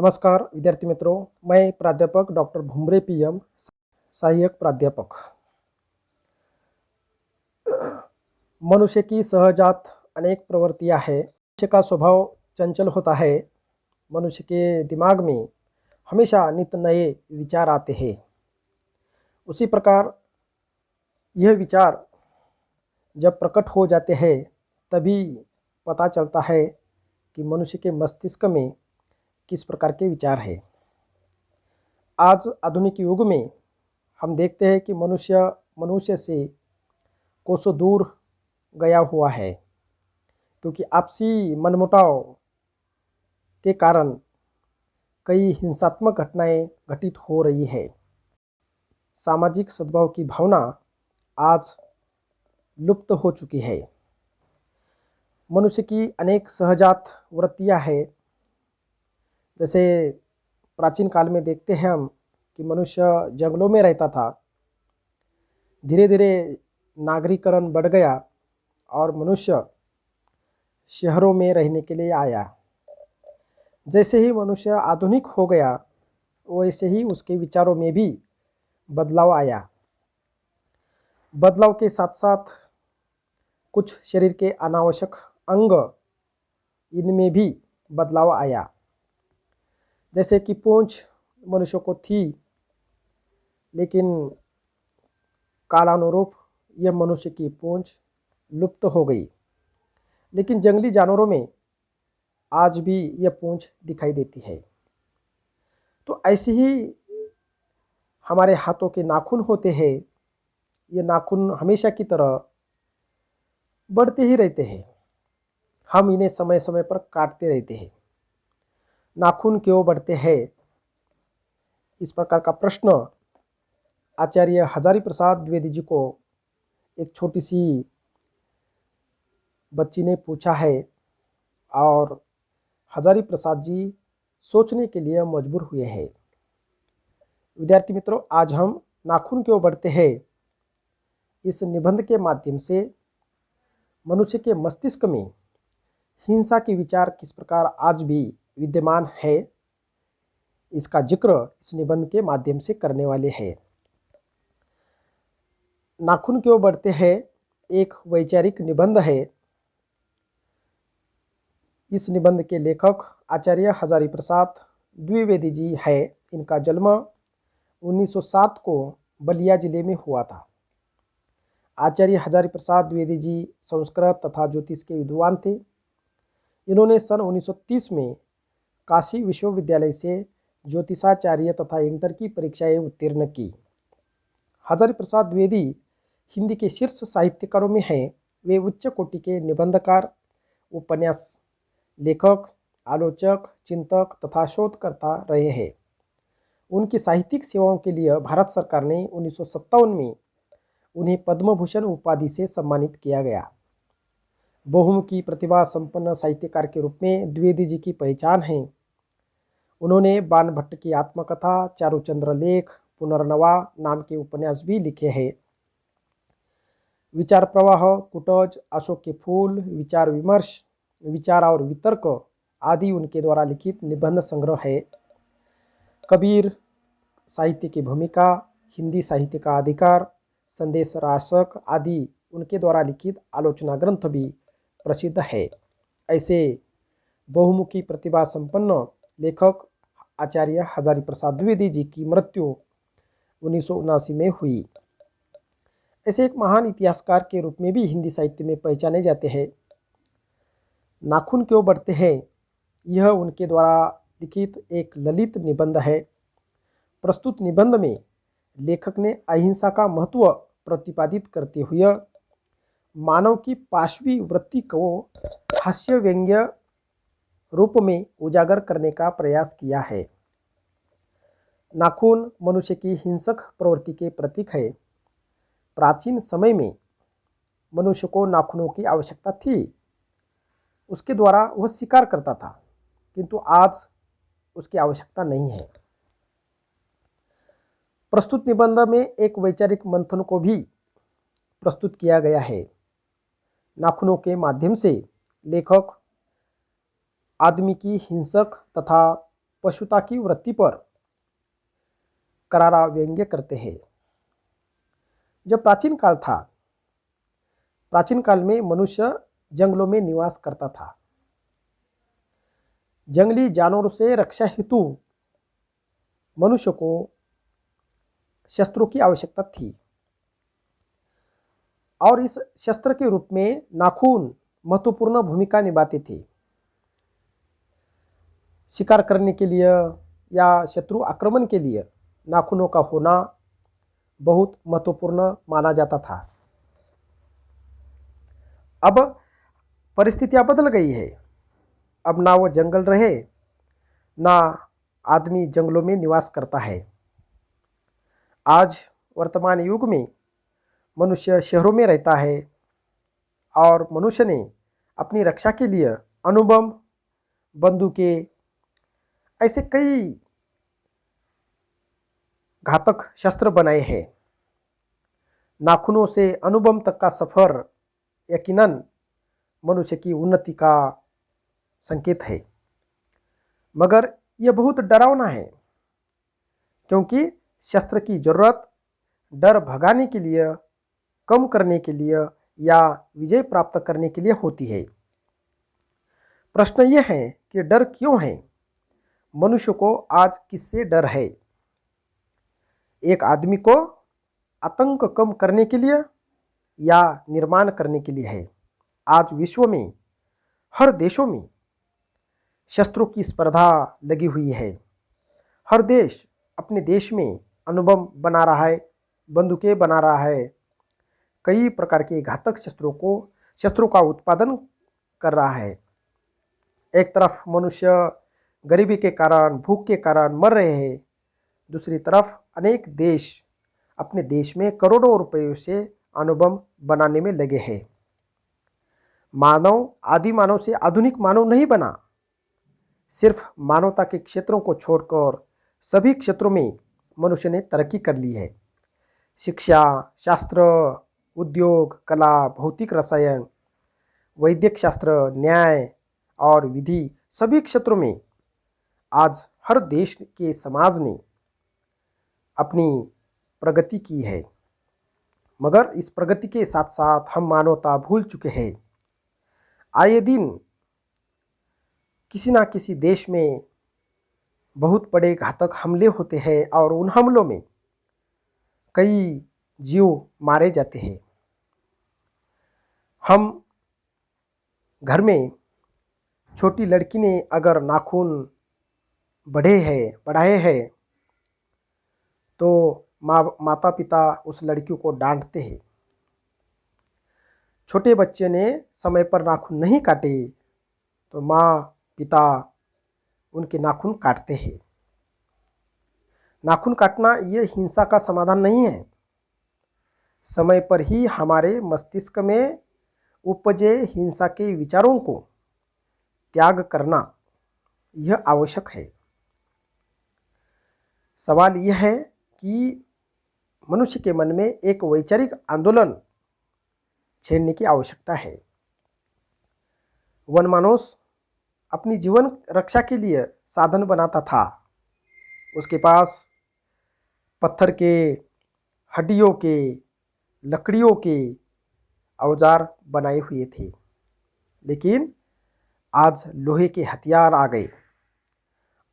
नमस्कार विद्यार्थी मित्रों, मैं प्राध्यापक डॉक्टर भुमरे पीएम, सहायक प्राध्यापक। मनुष्य की सहजात अनेक प्रवृत्तियां हैं। मनुष्य का स्वभाव चंचल होता है। मनुष्य के दिमाग में हमेशा नित नए विचार आते हैं। उसी प्रकार यह विचार जब प्रकट हो जाते हैं तभी पता चलता है कि मनुष्य के मस्तिष्क में किस प्रकार के विचार है। आज आधुनिक युग में हम देखते हैं कि मनुष्य से कोसों दूर गया हुआ है, क्योंकि आपसी मनमुटाव के कारण कई हिंसात्मक घटनाएं घटित हो रही है। सामाजिक सद्भाव की भावना आज लुप्त हो चुकी है। मनुष्य की अनेक सहजात वृत्तियां हैं। जैसे प्राचीन काल में देखते हैं हम कि मनुष्य जंगलों में रहता था। धीरे धीरे नागरीकरण बढ़ गया और मनुष्य शहरों में रहने के लिए आया। जैसे ही मनुष्य आधुनिक हो गया वैसे ही उसके विचारों में भी बदलाव आया। बदलाव के साथ साथ कुछ शरीर के अनावश्यक अंग, इनमें भी बदलाव आया। जैसे कि पूंछ मनुष्य को थी, लेकिन कालानुरूप यह मनुष्य की पूंछ लुप्त हो गई। लेकिन जंगली जानवरों में आज भी यह पूंछ दिखाई देती है। तो ऐसे ही हमारे हाथों के नाखून होते हैं। ये नाखून हमेशा की तरह बढ़ते ही रहते हैं। हम इन्हें समय समय पर काटते रहते हैं। नाखून क्यों बढ़ते हैं, इस प्रकार का प्रश्न आचार्य हजारी प्रसाद द्विवेदी जी को एक छोटी सी बच्ची ने पूछा है और हजारी प्रसाद जी सोचने के लिए मजबूर हुए हैं। विद्यार्थी मित्रों, आज हम नाखून क्यों बढ़ते हैं इस निबंध के माध्यम से मनुष्य के मस्तिष्क में हिंसा के विचार किस प्रकार आज भी विद्यमान है, इसका जिक्र इस निबंध के माध्यम से करने वाले हैं। नाखून क्यों बढ़ते हैं एक वैचारिक निबंध है। इस निबंध के लेखक आचार्य हजारी प्रसाद द्विवेदी जी है। इनका जन्म 1907 को बलिया जिले में हुआ था। आचार्य हजारी प्रसाद द्विवेदी जी संस्कृत तथा ज्योतिष के विद्वान थे। इन्होंने सन 1930 में काशी विश्वविद्यालय से ज्योतिषाचार्य तथा इंटर की परीक्षाएं उत्तीर्ण की। हजारी प्रसाद द्विवेदी हिंदी के शीर्ष साहित्यकारों में हैं। वे उच्च कोटि के निबंधकार, उपन्यास लेखक, आलोचक, चिंतक तथा शोधकर्ता रहे हैं। उनकी साहित्यिक सेवाओं के लिए भारत सरकार ने 1957 में उन्हें पद्म भूषण उपाधि से सम्मानित किया गया। बहुमुखी प्रतिभा संपन्न साहित्यकार के रूप में द्विवेदी जी की पहचान है। उन्होंने बाणभट्ट की आत्मकथा, चारुचंद्र लेख, पुनर्नवा नाम के उपन्यास भी लिखे हैं। विचार प्रवाह, कुटज, अशोक के फूल, विचार विमर्श, विचार और वितर्क आदि उनके द्वारा लिखित निबंध संग्रह है। कबीर, साहित्य की भूमिका, हिंदी साहित्य का अधिकार, संदेश राशक आदि उनके द्वारा लिखित आलोचना ग्रंथ भी प्रसिद्ध है। ऐसे बहुमुखी प्रतिभा संपन्न लेखक आचार्य हजारी प्रसाद द्विवेदी जी की मृत्यु 1979 में हुई। ऐसे एक महान इतिहासकार के रूप में भी हिंदी साहित्य में पहचाने जाते हैं। नाखून क्यों बढ़ते हैं, यह उनके द्वारा लिखित एक ललित निबंध है। प्रस्तुत निबंध में लेखक ने अहिंसा का महत्व प्रतिपादित करते हुए मानव की पाशवी वृत्ति को हास्य व्यंग्य रूप में उजागर करने का प्रयास किया है। नाखून मनुष्य की हिंसक प्रवृत्ति के प्रतीक है। प्राचीन समय में मनुष्य को नाखूनों की आवश्यकता थी। उसके द्वारा वह शिकार करता था, किंतु आज उसकी आवश्यकता नहीं है। प्रस्तुत निबंध में एक वैचारिक मंथन को भी प्रस्तुत किया गया है। नाखूनों के माध्यम से लेखक आदमी की हिंसक तथा पशुता की वृत्ति पर करारा व्यंग्य करते हैं। जब प्राचीन काल था, प्राचीन काल में मनुष्य जंगलों में निवास करता था। जंगली जानवरों से रक्षा हेतु मनुष्य को शस्त्रों की आवश्यकता थी और इस शस्त्र के रूप में नाखून महत्वपूर्ण भूमिका निभाते थे। शिकार करने के लिए या शत्रु आक्रमण के लिए नाखूनों का होना बहुत महत्वपूर्ण माना जाता था। अब परिस्थितियां बदल गई है। अब ना वो जंगल रहे, ना आदमी जंगलों में निवास करता है। आज वर्तमान युग में मनुष्य शहरों में रहता है और मनुष्य ने अपनी रक्षा के लिए अणुबम, बंदूकें, ऐसे कई घातक शस्त्र बनाए हैं। नाखूनों से अणुबम तक का सफर यकीनन मनुष्य की उन्नति का संकेत है, मगर यह बहुत डरावना है, क्योंकि शस्त्र की जरूरत डर भगाने के लिए, कम करने के लिए या विजय प्राप्त करने के लिए होती है। प्रश्न यह है कि डर क्यों है? मनुष्य को आज किससे डर है? एक आदमी को आतंक कम करने के लिए या निर्माण करने के लिए है। आज विश्व में हर देशों में शस्त्रों की स्पर्धा लगी हुई है। हर देश अपने देश में अणुबम बना रहा है, बंदूकें बना रहा है, कई प्रकार के घातक शस्त्रों का उत्पादन कर रहा है। एक तरफ मनुष्य गरीबी के कारण, भूख के कारण मर रहे हैं, दूसरी तरफ अनेक देश अपने देश में करोड़ों रुपयों से अणुबम बनाने में लगे हैं। मानव आदि मानव से आधुनिक मानव नहीं बना। सिर्फ मानवता के क्षेत्रों को छोड़कर सभी क्षेत्रों में मनुष्य ने तरक्की कर ली है। शिक्षा, शास्त्र, उद्योग, कला, भौतिक रसायन, वैद्यक शास्त्र, न्याय और विधि, सभी क्षेत्रों में आज हर देश के समाज ने अपनी प्रगति की है। मगर इस प्रगति के साथ साथ हम मानवता भूल चुके हैं। आए दिन किसी ना किसी देश में बहुत बड़े घातक हमले होते हैं और उन हमलों में कई जीव मारे जाते हैं। हम घर में छोटी लड़की ने अगर नाखून बढ़ाए हैं तो माता पिता उस लड़की को डांटते हैं। छोटे बच्चे ने समय पर नाखून नहीं काटे तो माँ पिता उनके नाखून काटते हैं। नाखून काटना यह हिंसा का समाधान नहीं है। समय पर ही हमारे मस्तिष्क में उपजे हिंसा के विचारों को त्याग करना यह आवश्यक है। सवाल यह है कि मनुष्य के मन में एक वैचारिक आंदोलन छेड़ने की आवश्यकता है। वनमानुष अपनी जीवन रक्षा के लिए साधन बनाता था। उसके पास पत्थर के, हड्डियों के, लकड़ियों के औजार बनाए हुए थे। लेकिन आज लोहे के हथियार आ गए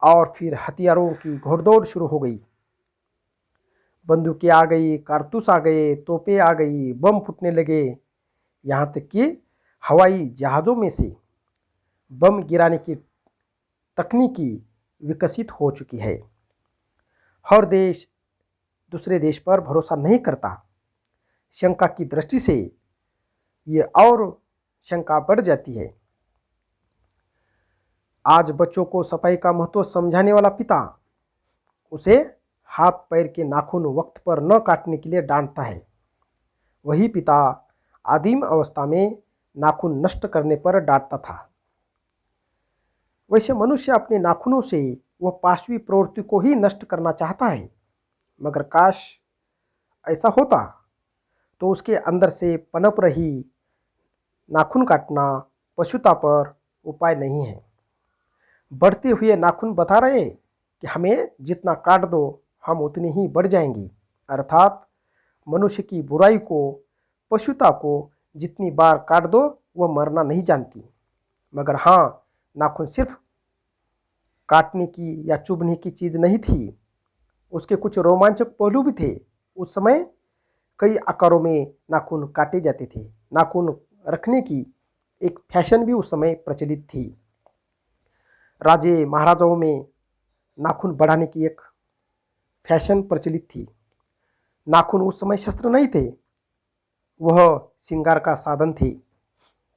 और फिर हथियारों की घोड़दौड़ शुरू हो गई। बंदूकें आ गई, कारतूस आ गए, तोपें आ गई, बम फूटने लगे। यहाँ तक कि हवाई जहाज़ों में से बम गिराने की तकनीकी विकसित हो चुकी है। हर देश दूसरे देश पर भरोसा नहीं करता। शंका की दृष्टि से ये और शंका बढ़ जाती है। आज बच्चों को सफाई का महत्व समझाने वाला पिता उसे हाथ पैर के नाखून वक्त पर न काटने के लिए डांटता है। वही पिता आदिम अवस्था में नाखून नष्ट करने पर डांटता था। वैसे मनुष्य अपने नाखूनों से वह पाशवी प्रवृत्ति को ही नष्ट करना चाहता है। मगर काश ऐसा होता तो उसके अंदर से पनप रही नाखून काटना पशुता पर उपाय नहीं है। बढ़ते हुए नाखून बता रहे कि हमें जितना काट दो हम उतने ही बढ़ जाएंगे। अर्थात मनुष्य की बुराई को, पशुता को जितनी बार काट दो वह मरना नहीं जानती। मगर हाँ, नाखून सिर्फ काटने की या चुभने की चीज़ नहीं थी, उसके कुछ रोमांचक पहलू भी थे। उस समय कई आकारों में नाखून काटे जाते थे। नाखून रखने की एक फैशन भी उस समय प्रचलित थी। राजे महाराजाओं में नाखून बढ़ाने की एक फैशन प्रचलित थी। नाखून उस समय शस्त्र नहीं थे, वह श्रृंगार का साधन थे।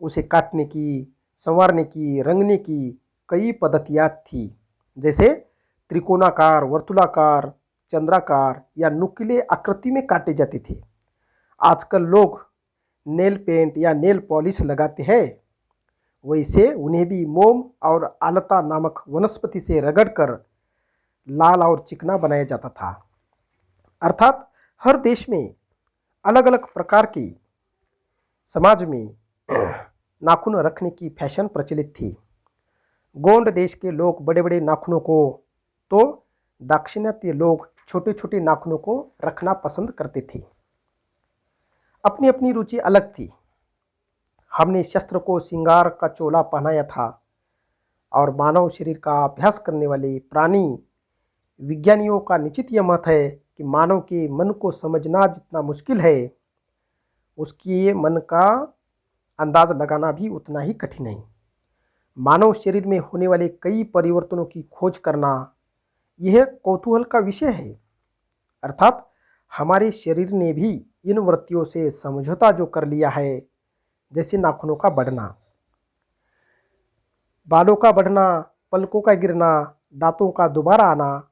उसे काटने की, संवारने की, रंगने की कई पद्धतियाँ थी, जैसे त्रिकोणाकार, वर्तुलाकार, चंद्राकार या नुकीले आकृति में काटे जाते थे। आजकल लोग नेल पेंट या नेल पॉलिश लगाते हैं, वैसे उन्हें भी मोम और आलता नामक वनस्पति से रगड़कर लाल और चिकना बनाया जाता था। अर्थात हर देश में अलग अलग प्रकार की समाज में नाखून रखने की फैशन प्रचलित थी। गोंड देश के लोग बड़े बड़े नाखूनों को, तो दाक्षिणात्य लोग छोटे छोटे नाखूनों को रखना पसंद करते थे। अपनी अपनी रुचि अलग थी। हमने शस्त्र को श्रृंगार का चोला पहनाया था और मानव शरीर का अभ्यास करने वाले प्राणी विज्ञानियों का निश्चित यह मत है कि मानव के मन को समझना जितना मुश्किल है, उसके मन का अंदाज लगाना भी उतना ही कठिन है। मानव शरीर में होने वाले कई परिवर्तनों की खोज करना यह कौतूहल का विषय है। अर्थात हमारे शरीर ने भी इन वृत्तियों से समझौता जो कर लिया है, जैसे नाखूनों का बढ़ना, बालों का बढ़ना, पलकों का गिरना, दांतों का दोबारा आना।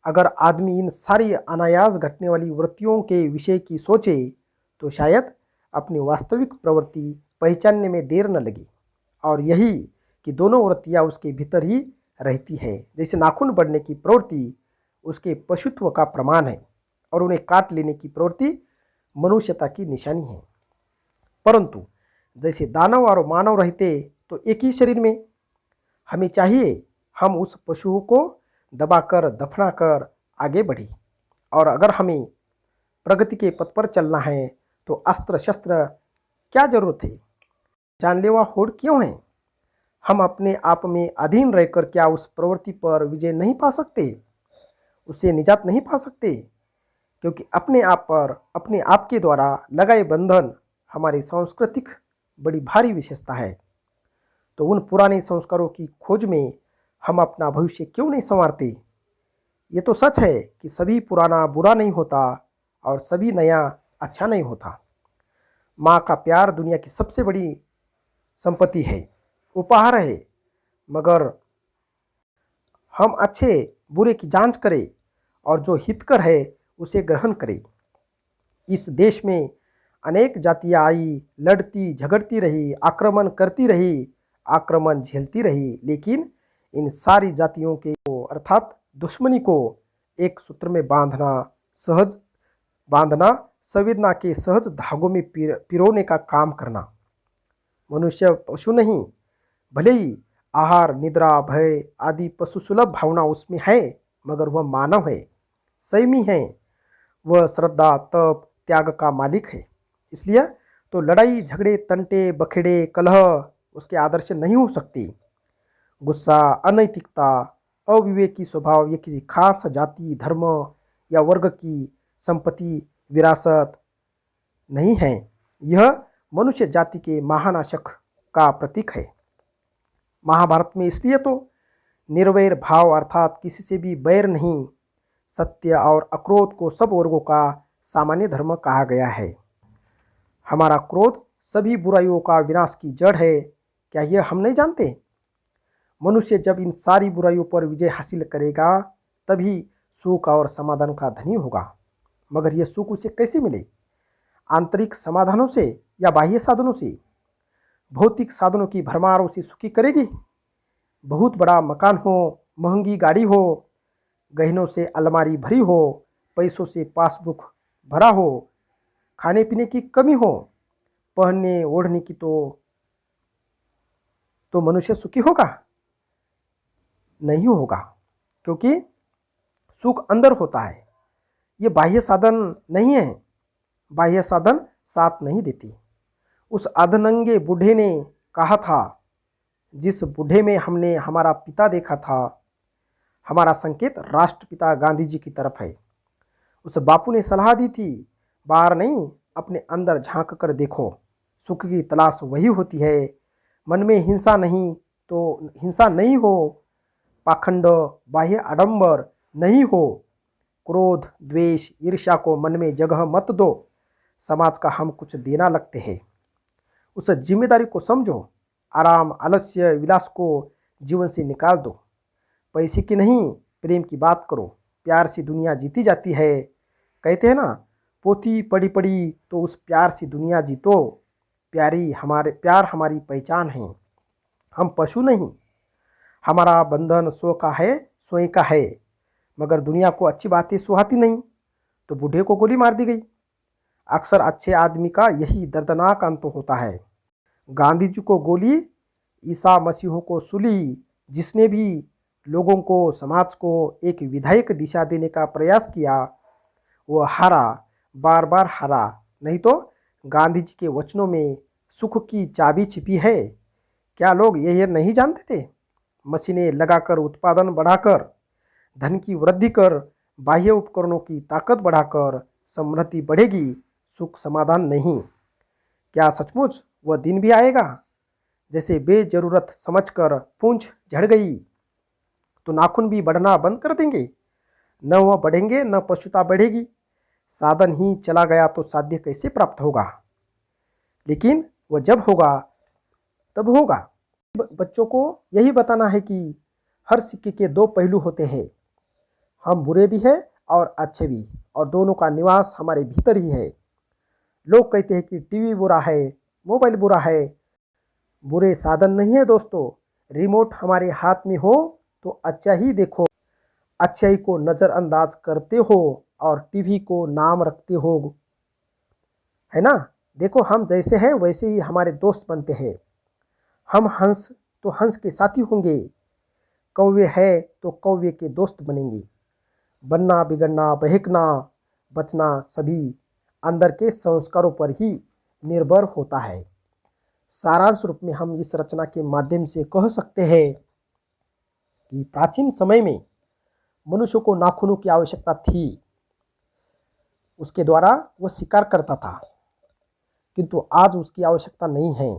अगर आदमी इन सारी अनायास घटने वाली वृत्तियों के विषय की सोचे तो शायद अपनी वास्तविक प्रवृत्ति पहचानने में देर न लगी। और यही कि दोनों वृत्तियाँ उसके भीतर ही रहती है। जैसे नाखून बढ़ने की प्रवृत्ति उसके पशुत्व का प्रमाण है और उन्हें काट लेने की प्रवृत्ति मनुष्यता की निशानी है। परंतु जैसे दानव और मानव रहते तो एक ही शरीर में, हमें चाहिए हम उस पशु को दबाकर दफनाकर आगे बढ़े। और अगर हमें प्रगति के पथ पर चलना है तो अस्त्र शस्त्र क्या जरूरत है, जानलेवा होड़ क्यों है? हम अपने आप में अधीन रहकर क्या उस प्रवृत्ति पर विजय नहीं पा सकते, उससे निजात नहीं पा सकते? क्योंकि अपने आप पर अपने आप के द्वारा लगाए बंधन हमारी सांस्कृतिक बड़ी भारी विशेषता है। तो उन पुराने संस्कारों की खोज में हम अपना भविष्य क्यों नहीं संवारते? ये तो सच है कि सभी पुराना बुरा नहीं होता और सभी नया अच्छा नहीं होता। माँ का प्यार दुनिया की सबसे बड़ी संपत्ति है, उपहार है। मगर हम अच्छे बुरे की जांच करें और जो हितकर है उसे ग्रहण करें। इस देश में अनेक जातियाँ आई, लड़ती झगड़ती रही, आक्रमण करती रही, आक्रमण झेलती रही, लेकिन इन सारी जातियों के अर्थात दुश्मनी को एक सूत्र में बांधना, संवेदना के सहज धागों में पिरोने का काम करना। मनुष्य पशु नहीं, भले ही आहार, निद्रा, भय आदि पशु सुलभ भावना उसमें है, मगर वह मानव है, संयमी है, वह श्रद्धा, तप, त्याग का मालिक है। इसलिए तो लड़ाई झगड़े, तंटे, बखेड़े, कलह उसके आदर्श नहीं हो सकते। गुस्सा, अनैतिकता, अविवेकी स्वभाव ये किसी खास जाति, धर्म या वर्ग की संपत्ति, विरासत नहीं है। यह मनुष्य जाति के महानाशक का प्रतीक है। महाभारत में इसलिए तो निर्वैर भाव अर्थात किसी से भी बैर नहीं, सत्य और अक्रोध को सब वर्गों का सामान्य धर्म कहा गया है। हमारा क्रोध सभी बुराइयों का विनाश की जड़ है, क्या यह हम नहीं जानते? मनुष्य जब इन सारी बुराइयों पर विजय हासिल करेगा तभी सुख और समाधान का धनी होगा। मगर यह सुख उसे कैसे मिले? आंतरिक समाधानों से या बाह्य साधनों से? भौतिक साधनों की भरमार उसे सुखी करेगी। बहुत बड़ा मकान हो, महंगी गाड़ी हो, गहनों से अलमारी भरी हो, पैसों से पासबुक भरा हो, खाने पीने की कमी हो, पहनने ओढ़ने की तो मनुष्य सुखी होगा? नहीं होगा। क्योंकि सुख अंदर होता है, ये बाह्य साधन नहीं है। बाह्य साधन साथ नहीं देती। उस अधनंगे बूढ़े ने कहा था, जिस बूढ़े में हमने हमारा पिता देखा था, हमारा संकेत राष्ट्रपिता गांधी जी की तरफ है। उस बापू ने सलाह दी थी, बाहर नहीं अपने अंदर झांक कर देखो, सुख की तलाश वही होती है। मन में हिंसा नहीं हो, पाखंड बाह्य आडंबर नहीं हो, क्रोध द्वेष ईर्ष्या को मन में जगह मत दो। समाज का हम कुछ देना लगते हैं, उस जिम्मेदारी को समझो। आराम आलस्य विलास को जीवन से निकाल दो। पैसे की नहीं प्रेम की बात करो, प्यार से दुनिया जीती जाती है। कहते हैं ना, पोथी पढ़ी पढ़ी तो उस प्यार से दुनिया जीतो। प्यार हमारी पहचान है। हम पशु नहीं, हमारा बंधन स्व का है, स्वयं का है। मगर दुनिया को अच्छी बातें सुहाती नहीं, तो बूढ़े को गोली मार दी गई। अक्सर अच्छे आदमी का यही दर्दनाक अंत होता है। गांधी जी को गोली, ईसा मसीहों को सूली। जिसने भी लोगों को, समाज को एक विधायक दिशा देने का प्रयास किया, वो हारा, बार बार हारा। नहीं तो गांधी जी के वचनों में सुख की चाबी छिपी है। क्या लोग यह नहीं जानते थे? मशीनें लगाकर, उत्पादन बढ़ाकर, धन की वृद्धि कर, बाह्य उपकरणों की ताकत बढ़ाकर समृद्धि बढ़ेगी, सुख समाधान नहीं। क्या सचमुच वह दिन भी आएगा जैसे बेजरूरत समझकर पूंछ झड़ गई तो नाखून भी बढ़ना बंद कर देंगे? न वह बढ़ेंगे न पशुता बढ़ेगी। साधन ही चला गया तो साध्य कैसे प्राप्त होगा? लेकिन वह जब होगा तब होगा। बच्चों को यही बताना है कि हर सिक्के के दो पहलू होते हैं। हम बुरे भी हैं और अच्छे भी, और दोनों का निवास हमारे भीतर ही है। लोग कहते हैं कि टीवी बुरा है, मोबाइल बुरा है। बुरे साधन नहीं है दोस्तों। रिमोट हमारे हाथ में हो तो अच्छा ही देखो, अच्छाई को नज़रअंदाज करते हो और टीवी को नाम रखते हो, है ना। देखो, हम जैसे हैं वैसे ही हमारे दोस्त बनते हैं। हम हंस तो हंस के साथी होंगे, कौवे है तो कौवे के दोस्त बनेंगे। बनना, बिगड़ना, बहकना, बचना सभी अंदर के संस्कारों पर ही निर्भर होता है। सारांश रूप में हम इस रचना के माध्यम से कह सकते हैं कि प्राचीन समय में मनुष्य को नाखूनों की आवश्यकता थी। उसके द्वारा वह शिकार करता था, किंतु आज उसकी आवश्यकता नहीं है।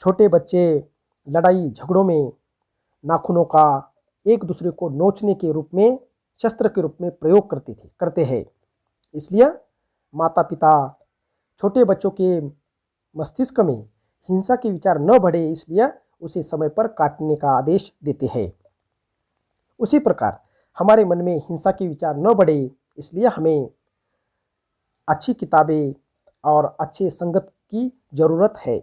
छोटे बच्चे लड़ाई झगड़ों में नाखूनों का एक दूसरे को नोचने के रूप में, शस्त्र के रूप में प्रयोग करते हैं। इसलिए माता पिता छोटे बच्चों के मस्तिष्क में हिंसा के विचार न बढ़े, इसलिए उसे समय पर काटने का आदेश देते हैं। उसी प्रकार हमारे मन में हिंसा के विचार न बढ़े, इसलिए हमें अच्छी किताबें और अच्छे संगत की जरूरत है।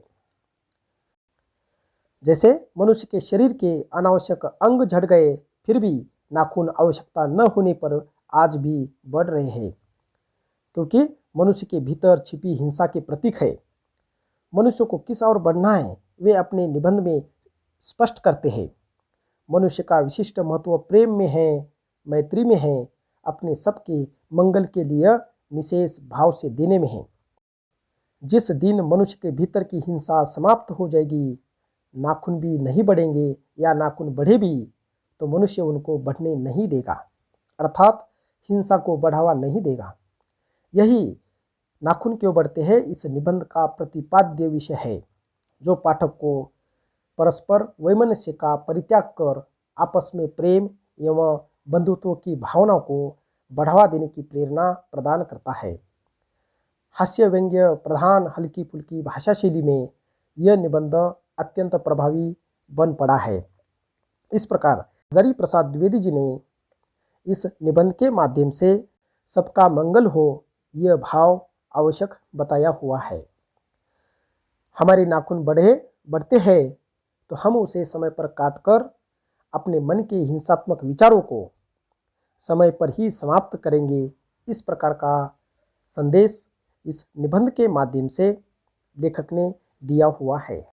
जैसे मनुष्य के शरीर के अनावश्यक अंग झड़ गए, फिर भी नाखून आवश्यकता न होने पर आज भी बढ़ रहे हैं, क्योंकि मनुष्य के भीतर छिपी हिंसा के प्रतीक है। मनुष्य को किस ओर बढ़ना है वे अपने निबंध में स्पष्ट करते हैं। मनुष्य का विशिष्ट महत्व प्रेम में है, मैत्री में है, अपने सबके मंगल के लिए निशेष भाव से देने में है। जिस दिन मनुष्य के भीतर की हिंसा समाप्त हो जाएगी, नाखून भी नहीं बढ़ेंगे, या नाखून बढ़े भी तो मनुष्य उनको बढ़ने नहीं देगा, अर्थात हिंसा को बढ़ावा नहीं देगा। यही नाखून क्यों बढ़ते हैं इस निबंध का प्रतिपाद्य विषय है, जो पाठक को परस्पर वैमनस्य का परित्याग कर आपस में प्रेम एवं बंधुत्व की भावना को बढ़ावा देने की प्रेरणा प्रदान करता है। हास्य व्यंग्य प्रधान हल्की फुल्की भाषा शैली में यह निबंध अत्यंत प्रभावी बन पड़ा है। इस प्रकार हजारी प्रसाद द्विवेदी जी ने इस निबंध के माध्यम से सबका मंगल हो यह भाव आवश्यक बताया हुआ है। हमारे नाखून बढ़ते हैं तो हम उसे समय पर काटकर अपने मन के हिंसात्मक विचारों को समय पर ही समाप्त करेंगे। इस प्रकार का संदेश इस निबंध के माध्यम से लेखक ने दिया हुआ है।